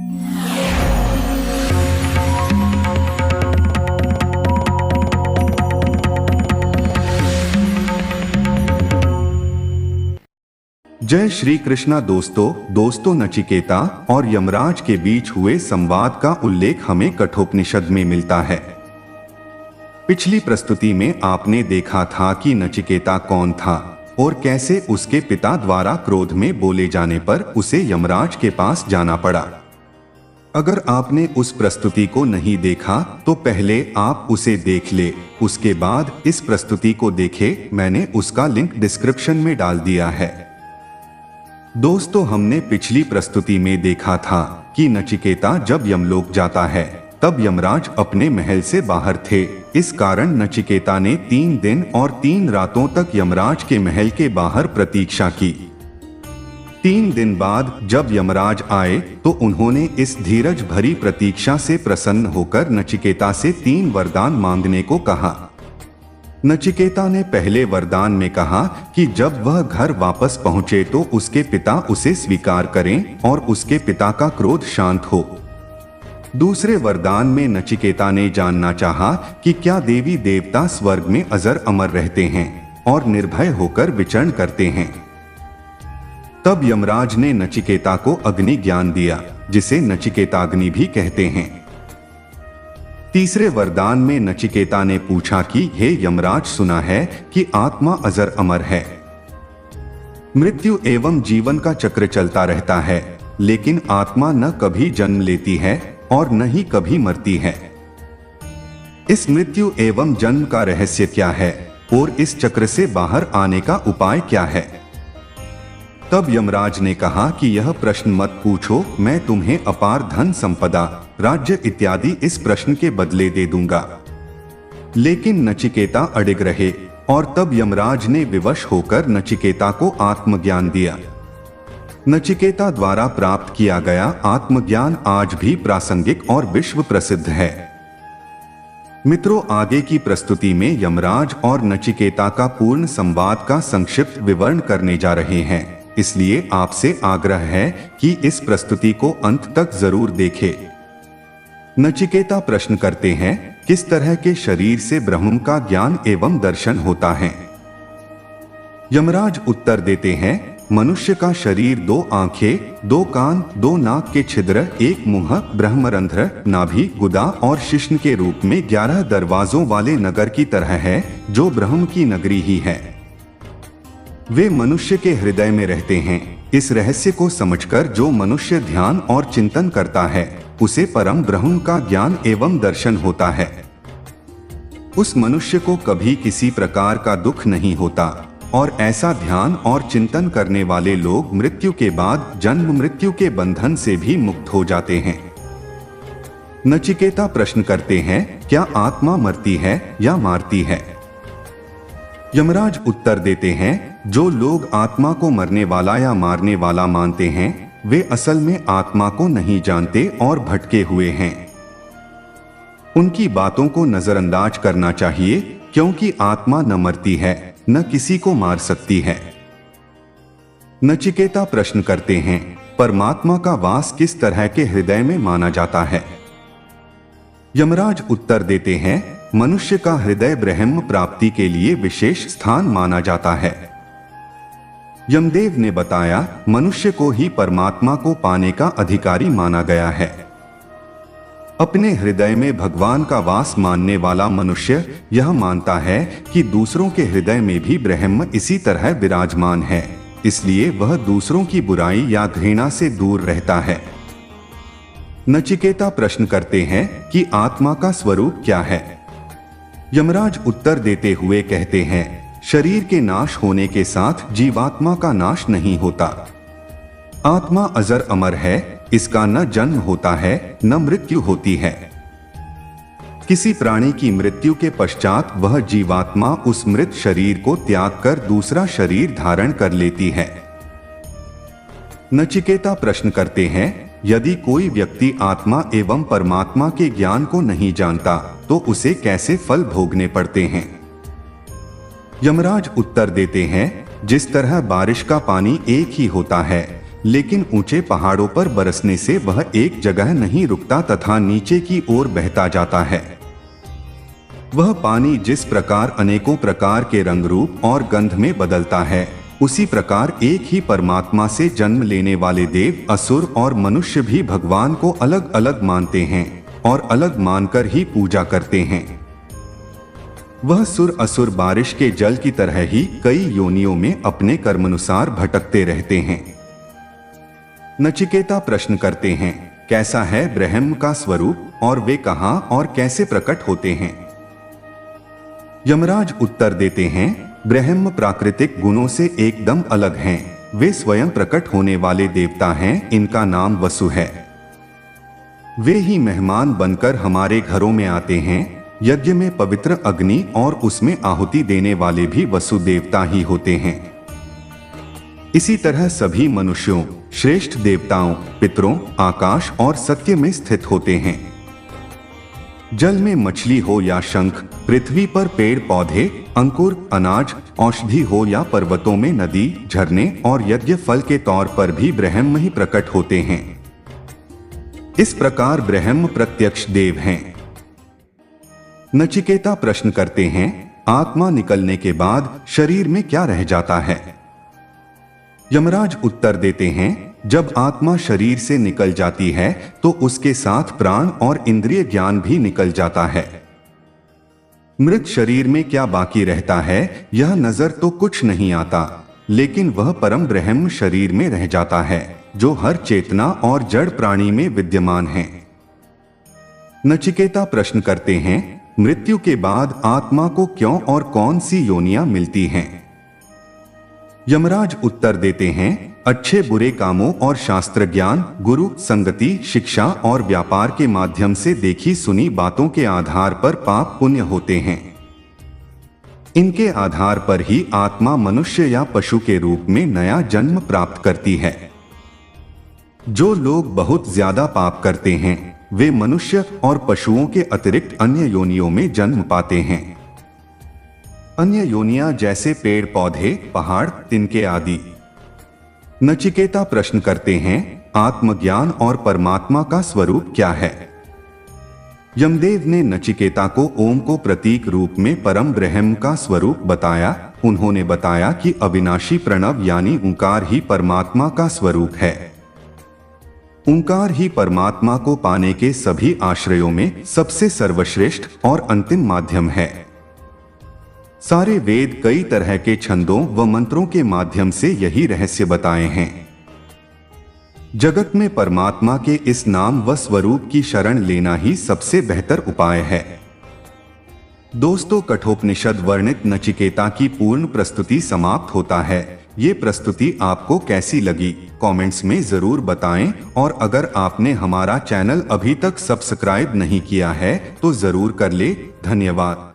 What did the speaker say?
जय श्री कृष्णा। दोस्तों नचिकेता और यमराज के बीच हुए संवाद का उल्लेख हमें कठोपनिषद में मिलता है। पिछली प्रस्तुति में आपने देखा था कि नचिकेता कौन था और कैसे उसके पिता द्वारा क्रोध में बोले जाने पर उसे यमराज के पास जाना पड़ा। अगर आपने उस प्रस्तुति को नहीं देखा तो पहले आप उसे देख ले, उसके बाद इस प्रस्तुति को देखे। मैंने उसका लिंक डिस्क्रिप्शन में डाल दिया है। दोस्तों, हमने पिछली प्रस्तुति में देखा था कि नचिकेता जब यमलोक जाता है तब यमराज अपने महल से बाहर थे। इस कारण नचिकेता ने 3 दिन और 3 रातों तक यमराज के महल के बाहर प्रतीक्षा की। 3 दिन बाद जब यमराज आए तो उन्होंने इस धीरज भरी प्रतीक्षा से प्रसन्न होकर नचिकेता से 3 वरदान मांगने को कहा। नचिकेता ने पहले वरदान में कहा कि जब वह घर वापस पहुंचे तो उसके पिता उसे स्वीकार करें और उसके पिता का क्रोध शांत हो। दूसरे वरदान में नचिकेता ने जानना चाहा कि क्या देवी देवता स्वर्ग में अजर अमर रहते हैं और निर्भय होकर विचरण करते हैं। तब यमराज ने नचिकेता को अग्नि ज्ञान दिया, जिसे नचिकेताग्नि भी कहते हैं। तीसरे वरदान में नचिकेता ने पूछा कि हे यमराज, सुना है कि आत्मा अजर अमर है, मृत्यु एवं जीवन का चक्र चलता रहता है, लेकिन आत्मा न कभी जन्म लेती है और न ही कभी मरती है। इस मृत्यु एवं जन्म का रहस्य क्या है और इस चक्र से बाहर आने का उपाय क्या है? तब यमराज ने कहा कि यह प्रश्न मत पूछो, मैं तुम्हें अपार धन संपदा, राज्य इत्यादि इस प्रश्न के बदले दे दूंगा। लेकिन नचिकेता अडिग रहे और तब यमराज ने विवश होकर नचिकेता को आत्मज्ञान दिया। नचिकेता द्वारा प्राप्त किया गया आत्मज्ञान आज भी प्रासंगिक और विश्व प्रसिद्ध है। मित्रों, आगे की प्रस्तुति में यमराज और नचिकेता का पूर्ण संवाद का संक्षिप्त विवरण करने जा रहे हैं, इसलिए आपसे आग्रह है कि इस प्रस्तुति को अंत तक जरूर देखें। नचिकेता प्रश्न करते हैं, किस तरह के शरीर से ब्रह्म का ज्ञान एवं दर्शन होता है? यमराज उत्तर देते हैं, मनुष्य का शरीर 2 आंखें, 2 कान, 2 नाक के छिद्र, 1 मुंह, ब्रह्मरंध्र, नाभि, गुदा और शिश्न के रूप में 11 दरवाजों वाले नगर की तरह है, जो ब्रह्म की नगरी ही है। वे मनुष्य के हृदय में रहते हैं। इस रहस्य को समझकर जो मनुष्य ध्यान और चिंतन करता है उसे परम ब्रह्म का ज्ञान एवं दर्शन होता है। उस मनुष्य को कभी किसी प्रकार का दुख नहीं होता और ऐसा ध्यान और चिंतन करने वाले लोग मृत्यु के बाद जन्म मृत्यु के बंधन से भी मुक्त हो जाते हैं। नचिकेता प्रश्न करते हैं, क्या आत्मा मरती है या मारती है? यमराज उत्तर देते हैं, जो लोग आत्मा को मरने वाला या मारने वाला मानते हैं वे असल में आत्मा को नहीं जानते और भटके हुए हैं। उनकी बातों को नजरअंदाज करना चाहिए, क्योंकि आत्मा न मरती है न किसी को मार सकती है। नचिकेता प्रश्न करते हैं, परमात्मा का वास किस तरह के हृदय में माना जाता है? यमराज उत्तर देते हैं, मनुष्य का हृदय ब्रह्म प्राप्ति के लिए विशेष स्थान माना जाता है। यमदेव ने बताया, मनुष्य को ही परमात्मा को पाने का अधिकारी माना गया है। अपने हृदय में भगवान का वास मानने वाला मनुष्य यह मानता है कि दूसरों के हृदय में भी ब्रह्म इसी तरह विराजमान है, इसलिए वह दूसरों की बुराई या घृणा से दूर रहता है। नचिकेता प्रश्न करते हैं कि आत्मा का स्वरूप क्या है? यमराज उत्तर देते हुए कहते हैं, शरीर के नाश होने के साथ जीवात्मा का नाश नहीं होता। आत्मा अजर अमर है, इसका न जन्म होता है न मृत्यु होती है। किसी प्राणी की मृत्यु के पश्चात वह जीवात्मा उस मृत शरीर को त्याग कर दूसरा शरीर धारण कर लेती है। नचिकेता प्रश्न करते हैं, यदि कोई व्यक्ति आत्मा एवं परमात्मा के ज्ञान को नहीं जानता तो उसे कैसे फल भोगने पड़ते हैं? यमराज उत्तर देते हैं, जिस तरह बारिश का पानी एक ही होता है, लेकिन ऊंचे पहाड़ों पर बरसने से वह एक जगह नहीं रुकता तथा नीचे की ओर बहता जाता है। वह पानी जिस प्रकार अनेकों प्रकार के रंग रूप और गंध में बदलता है, उसी प्रकार एक ही परमात्मा से जन्म लेने वाले देव, असुर और मनुष्य भी भगवान को अलग अलग मानते हैं और अलग मानकर ही पूजा करते हैं। वह सुर असुर बारिश के जल की तरह ही कई योनियों में अपने कर्मानुसार भटकते रहते हैं। नचिकेता प्रश्न करते हैं, कैसा है ब्रह्म का स्वरूप और वे कहां और कैसे प्रकट होते हैं? यमराज उत्तर देते हैं, ब्रह्म प्राकृतिक गुणों से एकदम अलग हैं। वे स्वयं प्रकट होने वाले देवता हैं। इनका नाम वसु है। वे ही मेहमान बनकर हमारे घरों में आते हैं। यज्ञ में पवित्र अग्नि और उसमें आहुति देने वाले भी वसु देवता ही होते हैं। इसी तरह सभी मनुष्यों, श्रेष्ठ देवताओं, पितरों, आकाश और सत्य में स्थित होते हैं। जल में मछली हो या शंख, पृथ्वी पर पेड़ पौधे, अंकुर, अनाज, औषधि हो या पर्वतों में नदी, झरने और यज्ञ फल के तौर पर भी ब्रह्म ही प्रकट होते हैं। इस प्रकार ब्रह्म प्रत्यक्ष देव हैं। नचिकेता प्रश्न करते हैं, आत्मा निकलने के बाद शरीर में क्या रह जाता है? यमराज उत्तर देते हैं, जब आत्मा शरीर से निकल जाती है तो उसके साथ प्राण और इंद्रिय ज्ञान भी निकल जाता है। मृत शरीर में क्या बाकी रहता है यह नजर तो कुछ नहीं आता, लेकिन वह परम ब्रह्म शरीर में रह जाता है जो हर चेतना और जड़ प्राणी में विद्यमान है। नचिकेता प्रश्न करते हैं, मृत्यु के बाद आत्मा को क्यों और कौन सी योनियां मिलती हैं? यमराज उत्तर देते हैं, अच्छे बुरे कामों और शास्त्र ज्ञान, गुरु संगति, शिक्षा और व्यापार के माध्यम से देखी सुनी बातों के आधार पर पाप पुण्य होते हैं। इनके आधार पर ही आत्मा मनुष्य या पशु के रूप में नया जन्म प्राप्त करती है। जो लोग बहुत ज्यादा पाप करते हैं वे मनुष्य और पशुओं के अतिरिक्त अन्य योनियों में जन्म पाते हैं। अन्य योनियां जैसे पेड़ पौधे, पहाड़, तिनके आदि। नचिकेता प्रश्न करते हैं, आत्मज्ञान और परमात्मा का स्वरूप क्या है? यमदेव ने नचिकेता को ओम को प्रतीक रूप में परम ब्रह्म का स्वरूप बताया। उन्होंने बताया कि अविनाशी प्रणव यानी ओंकार ही परमात्मा का स्वरूप है। ओंकार ही परमात्मा को पाने के सभी आश्रयों में सबसे सर्वश्रेष्ठ और अंतिम माध्यम है। सारे वेद कई तरह के छंदों व मंत्रों के माध्यम से यही रहस्य बताए हैं। जगत में परमात्मा के इस नाम व स्वरूप की शरण लेना ही सबसे बेहतर उपाय है। दोस्तों, कठोपनिषद वर्णित नचिकेता की पूर्ण प्रस्तुति समाप्त होता है। ये प्रस्तुति आपको कैसी लगी कमेंट्स में जरूर बताएं और अगर आपने हमारा चैनल अभी तक सब्सक्राइब नहीं किया है तो जरूर कर ले। धन्यवाद।